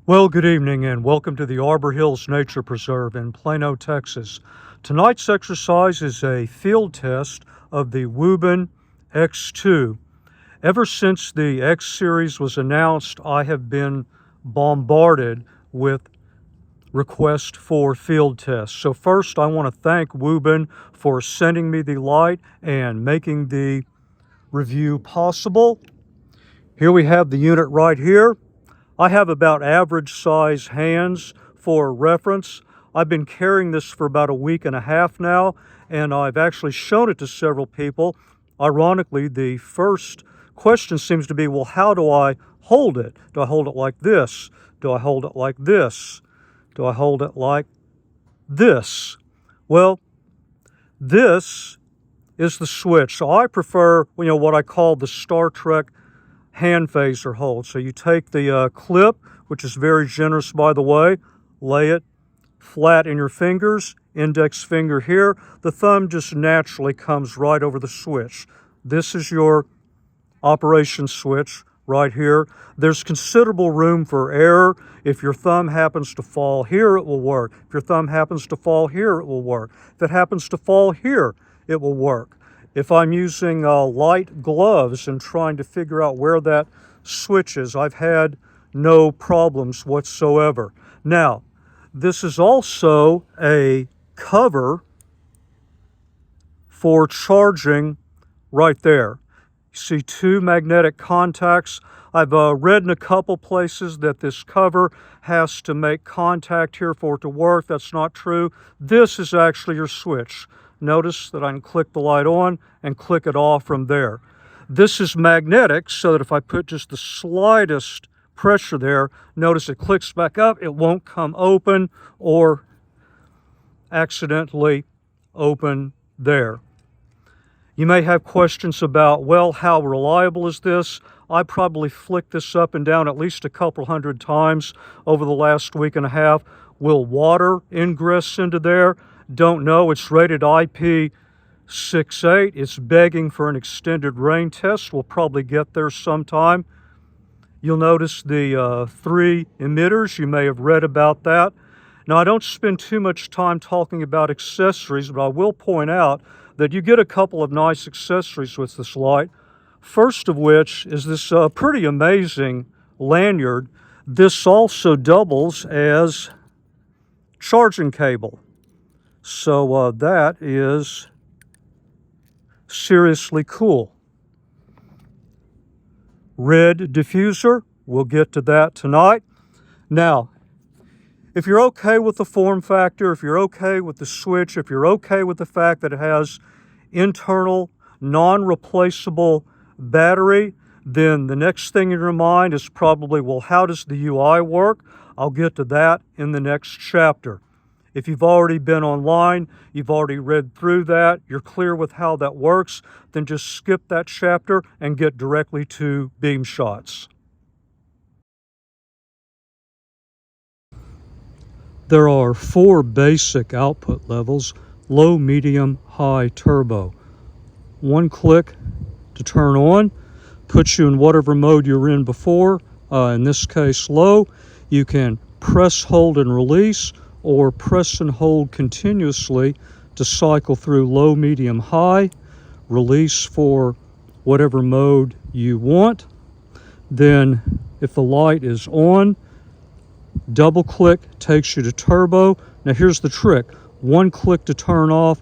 Well, good evening and welcome to the Arbor Hills Nature Preserve in Plano, Texas. Tonight's exercise is a field test of the WUBEN X2. Ever since the X series was announced, I have been bombarded with requests for field tests. So first, I want to thank WUBEN for sending me the light and making the review possible. Here we have the unit right here. I have about average size hands for reference. I've been carrying this for about a week and a half now, and I've actually shown it to several people. Ironically, the first question seems to be, well, how do I hold it? Do I hold it like this? Do I hold it like this? Do I hold it like this? Well, this is the switch. So I prefer, what I call the Star Trek hand phaser hold. So you take the clip, which is very generous by the way, lay it flat in your fingers, index finger here. The thumb just naturally comes right over the switch. This is your operation switch right here. There's considerable room for error. If your thumb happens to fall here, it will work. If your thumb happens to fall here, it will work. If it happens to fall here, it will work. If I'm using light gloves and trying to figure out where that switch is, I've had no problems whatsoever. Now, this is also a cover for charging right there. You see two magnetic contacts. I've read in a couple places that this cover has to make contact here for it to work. That's not true. This is actually your switch. Notice that I can click the light on and click it off from there. This is magnetic, so that if I put just the slightest pressure there, notice it clicks back up. It won't come open or accidentally open there. You may have questions about, well, how reliable is this? I probably flicked this up and down at least a couple hundred times over the last week and a half. Will water ingress into there? Don't know. It's rated IP68. It's begging for an extended rain test. We'll probably get there sometime. You'll notice the 3 emitters. You may have read about that. Now, I don't spend too much time talking about accessories, but I will point out that you get a couple of nice accessories with this light. First of which is this pretty amazing lanyard. This also doubles as charging cable. So that is seriously cool. Red diffuser, we'll get to that tonight. Now, if you're okay with the form factor, if you're okay with the switch, if you're okay with the fact that it has internal, non-replaceable battery, then the next thing in your mind is probably, well, how does the UI work? I'll get to that in the next chapter. If you've already been online, you've already read through that, you're clear with how that works, then just skip that chapter and get directly to beam shots. There are 4 basic output levels: low, medium, high, turbo. 1 click to turn on, puts you in whatever mode you were in before, in this case low. You can press, hold, and release, or press and hold continuously to cycle through low, medium, high, release for whatever mode you want. Then if the light is on, double click takes you to turbo. Now here's the trick: 1 click to turn off,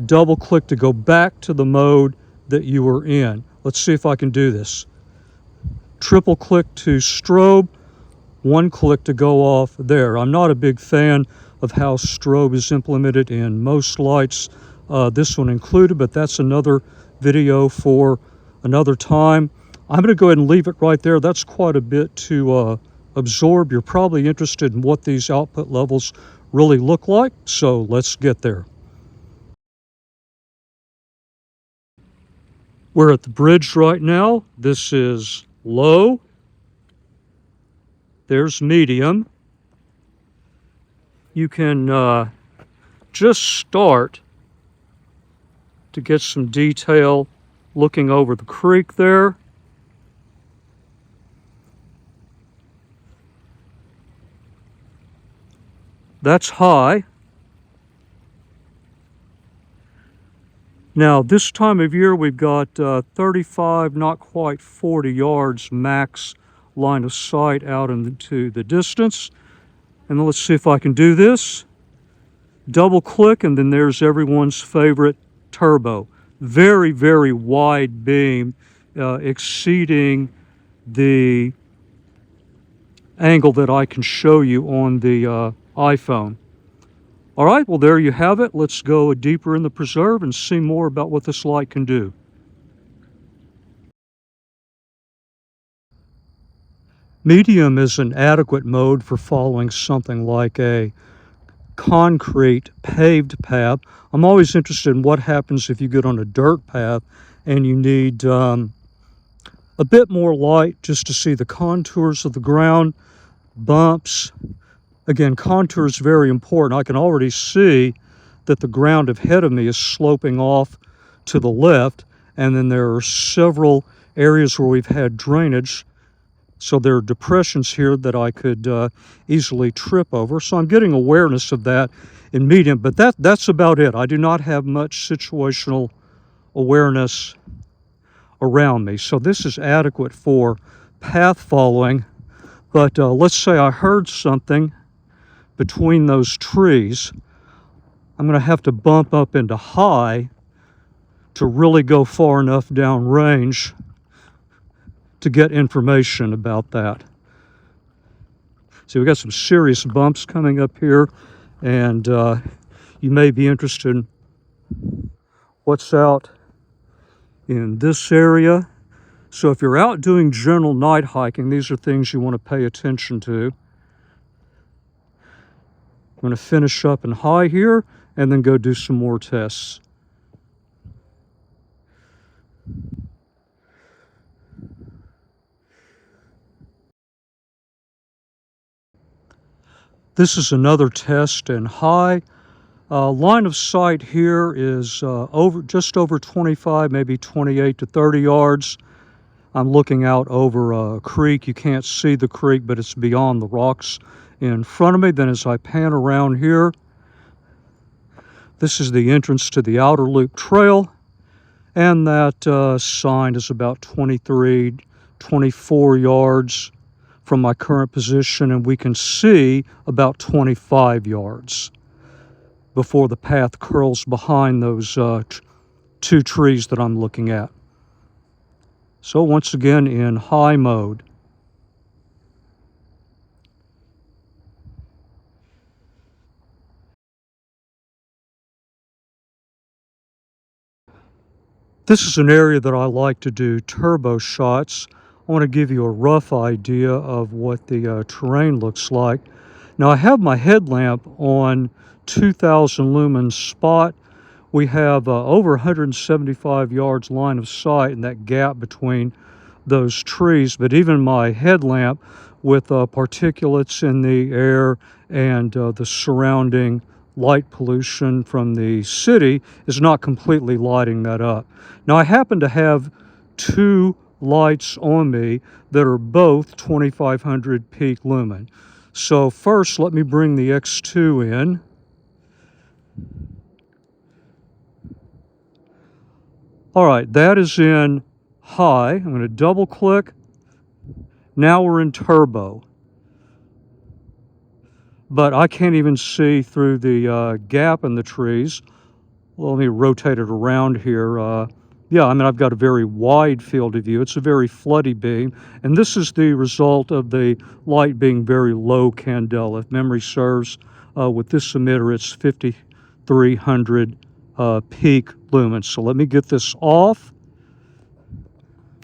double click to go back to the mode that you were in. Let's see if I can do this. Triple click to strobe, 1 click to go off there. I'm not a big fan of how strobe is implemented in most lights, this one included, but that's another video for another time. I'm going to go ahead and leave it right there. That's quite a bit to absorb. You're probably interested in what these output levels really look like, so let's get there. We're at the bridge right now. This is low. There's medium. You can just start to get some detail looking over the creek there. That's high. Now, this time of year, we've got 35, not quite 40 yards max line of sight out into the distance. And then let's see if I can do this. Double click, and then there's everyone's favorite turbo. Very, very wide beam, exceeding the angle that I can show you on the iPhone. All right, well, there you have it. Let's go deeper in the preserve and see more about what this light can do. Medium is an adequate mode for following something like a concrete paved path. I'm always interested in what happens if you get on a dirt path and you need a bit more light just to see the contours of the ground, bumps. Again, contour is very important. I can already see that the ground ahead of me is sloping off to the left, and then there are several areas where we've had drainage, so there are depressions here that I could easily trip over. So I'm getting awareness of that in medium, but that's about it. I do not have much situational awareness around me, so this is adequate for path following. But let's say I heard something between those trees. I'm going to have to bump up into high to really go far enough down range to get information about that. So we've got some serious bumps coming up here, and you may be interested in what's out in this area. So if you're out doing general night hiking, these are things you want to pay attention to. I'm going to finish up in high here and then go do some more tests. This is another test in high. Line of sight here is just over 25, maybe 28 to 30 yards. I'm looking out over a creek. You can't see the creek, but it's beyond the rocks in front of me. Then as I pan around here, this is the entrance to the outer loop trail, and that sign is about 23, 24 yards from my current position, and we can see about 25 yards before the path curls behind those two trees that I'm looking at. So once again in high mode. This is an area that I like to do turbo shots. I want to give you a rough idea of what the terrain looks like. Now I have my headlamp on 2000 lumens spot. We have over 175 yards line of sight in that gap between those trees, but even my headlamp with particulates in the air and the surrounding light pollution from the city is not completely lighting that up. Now I happen to have two lights on me that are both 2500 peak lumen. So first let me bring the X2 in. All right, that is in high. I'm going to double click. Now we're in turbo. But I can't even see through the gap in the trees. Well, let me rotate it around here. Yeah, I mean, I've got a very wide field of view. It's a very floody beam, and this is the result of the light being very low Candela. If memory serves, with this emitter, it's 5300 peak lumens. So let me get this off.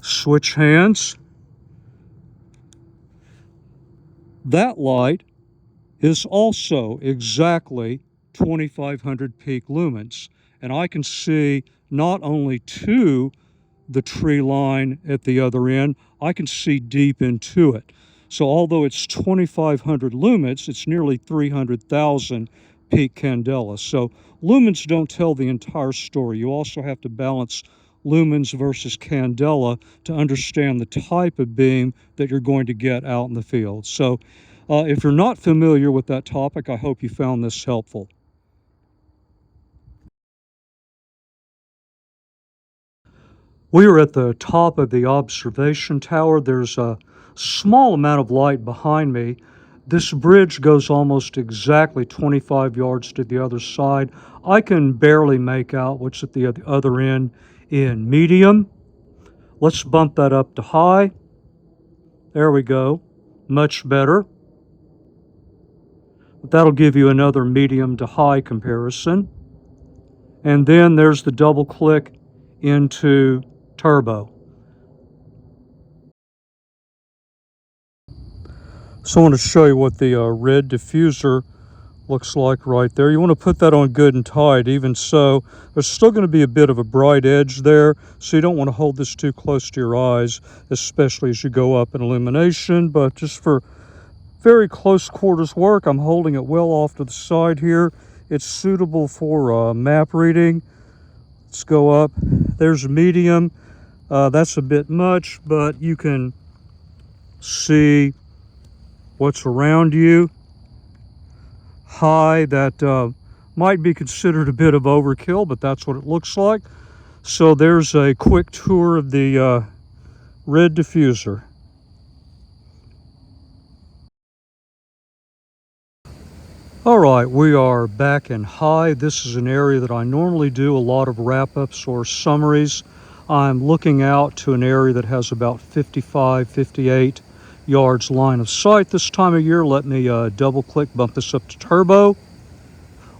Switch hands. That light is also exactly 2500 peak lumens, and I can see not only to the tree line at the other end, I can see deep into it. So although it's 2500 lumens, it's nearly 300,000 peak Candela. So lumens don't tell the entire story. You also have to balance lumens versus Candela to understand the type of beam that you're going to get out in the field. So If you're not familiar with that topic, I hope you found this helpful. We are at the top of the observation tower. There's a small amount of light behind me. This bridge goes almost exactly 25 yards to the other side. I can barely make out what's at the other end in medium. Let's bump that up to high. There we go. Much better. That'll give you another medium to high comparison. And then there's the double click into turbo. So I want to show you what the red diffuser looks like right there. You want to put that on good and tight. Even so, there's still going to be a bit of a bright edge there, so you don't want to hold this too close to your eyes, especially as you go up in illumination. But just for very close quarters work, I'm holding it well off to the side here. It's suitable for map reading. Let's go up. There's medium. That's a bit much, but you can see what's around you. High, that might be considered a bit of overkill, but that's what it looks like. So there's a quick tour of the red diffuser. All right, we are back in high. This is an area that I normally do a lot of wrap-ups or summaries. I'm looking out to an area that has about 55, 58 yards line of sight this time of year. Let me double click, bump this up to turbo.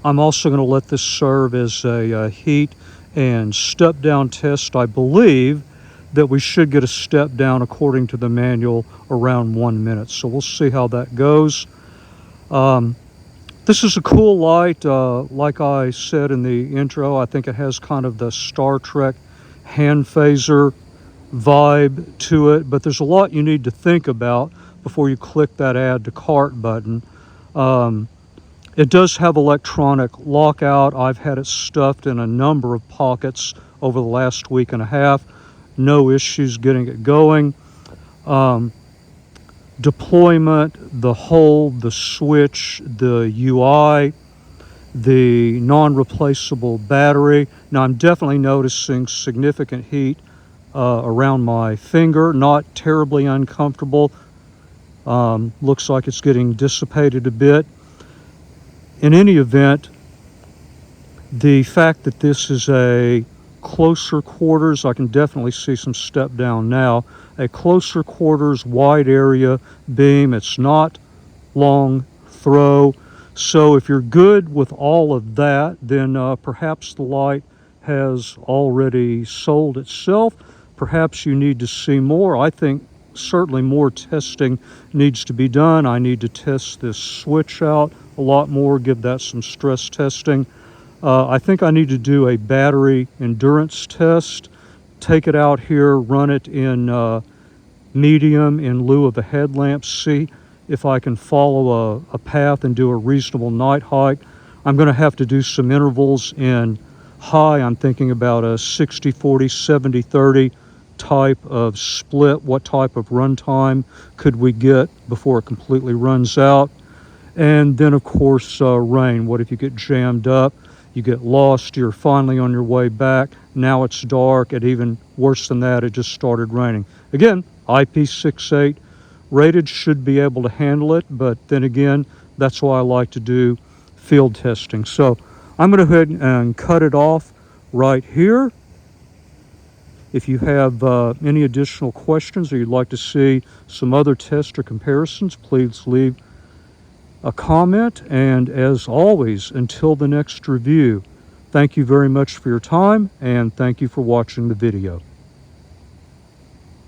I'm also going to let this serve as a heat and step down test. I believe that we should get a step down according to the manual around 1 minute. So we'll see how that goes. This is a cool light. Like I said in the intro, I think it has kind of the Star Trek hand phaser vibe to it, but there's a lot you need to think about before you click that add to cart button. It does have electronic lockout. I've had it stuffed in a number of pockets over the last week and a half. No issues getting it going. Deployment, the hold, the switch, the UI, the non-replaceable battery. Now I'm definitely noticing significant heat around my finger, not terribly uncomfortable. Looks like it's getting dissipated a bit. In any event, the fact that this is a closer quarters, I can definitely see some step down now. A closer quarters, wide area beam. It's not long throw. So if you're good with all of that, then perhaps the light has already sold itself. Perhaps you need to see more. I think certainly more testing needs to be done. I need to test this switch out a lot more, give that some stress testing. I think I need to do a battery endurance test, take it out here, run it in medium in lieu of a headlamp, see if I can follow a path and do a reasonable night hike. I'm going to have to do some intervals in high. I'm thinking about a 60-40, 70-30 type of split. What type of run time could we get before it completely runs out? And then, of course, rain. What if you get jammed up? You get lost, you're finally on your way back. Now it's dark, and even worse than that, it just started raining. Again, IP68 rated, should be able to handle it, but then again, that's why I like to do field testing. So I'm going to go ahead and cut it off right here. If you have any additional questions or you'd like to see some other tests or comparisons, please leave a comment. And as always, until the next review, thank you very much for your time, and thank you for watching the video.